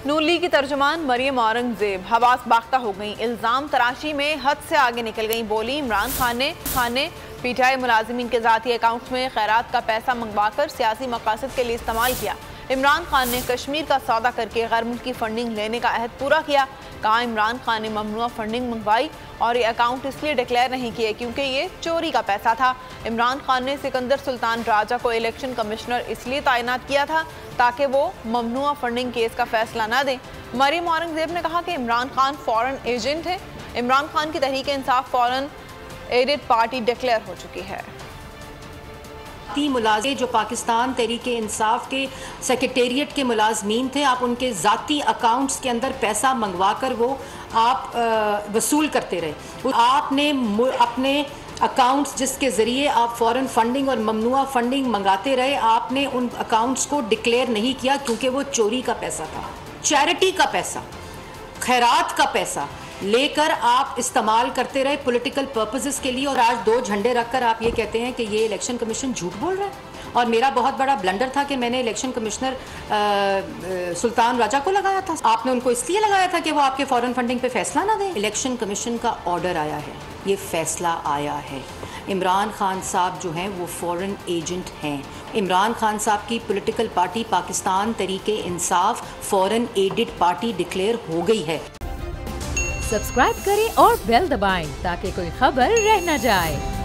नून league की तर्जुमान मरियम औरंगजेब हवास बाख्ता हो गई। इल्जाम तराशी में हद से आगे निकल गई। बोली, इमरान खान ने पीटीआई मुलाजिमीन के ज़ाती अकाउंट्स में खैरात का पैसा मंगवाकर सियासी मकासद के लिए इस्तेमाल किया। इमरान खान ने कश्मीर का सौदा करके गैर मुल्की फंडिंग लेने का अहद पूरा किया। कहा, इमरान खान ने ममनुआ फंडिंग मंगवाई और ये अकाउंट इसलिए डिक्लेयर नहीं किए क्योंकि ये चोरी का पैसा था। इमरान खान ने सिकंदर सुल्तान राजा को इलेक्शन कमिश्नर इसलिए तैनात किया था ताकि वो ममनुआ फंडिंग केस का फैसला न दें। मरियम औरंगजेब ने कहा कि इमरान खान फॉरेन एजेंट है। इमरान खान की Tehreek Insaf foreign added party declare हो चुकी है। मुलाजिम जो पाकिस्तान तहरीक इंसाफ के सेक्रेटेरिएट के मुलाजमीन थे, आप उनके ज़ाती अकाउंट्स के अंदर पैसा मंगवा कर वो आप वसूल करते रहे। आपने अपने अकाउंट्स जिसके ज़रिए आप फॉरेन फंडिंग और ममनुआ फंडिंग मंगाते रहे, आपने उन अकाउंट्स को डिक्लेयर नहीं किया क्योंकि वो चोरी का पैसा था। चैरिटी का पैसा, खैरात का पैसा लेकर आप इस्तेमाल करते रहे पॉलिटिकल पर्पसेस के लिए। और आज 2 झंडे रखकर आप ये कहते हैं कि ये इलेक्शन कमीशन झूठ बोल रहा है। और मेरा बहुत बड़ा ब्लंडर था कि मैंने इलेक्शन कमिश्नर सुल्तान राजा को लगाया था। आपने उनको इसलिए लगाया था कि वो आपके फॉरेन फंडिंग पे फैसला ना दें। इलेक्शन कमीशन का ऑर्डर आया है, ये फैसला आया है। इमरान खान साहब जो हैं वो फॉरेन एजेंट हैं। इमरान खान साहब की political party Pakistan Tehreek Insaf foreign added party declare हो गई है। सब्सक्राइब करें और बेल दबाएं ताकि कोई खबर रह न जाए।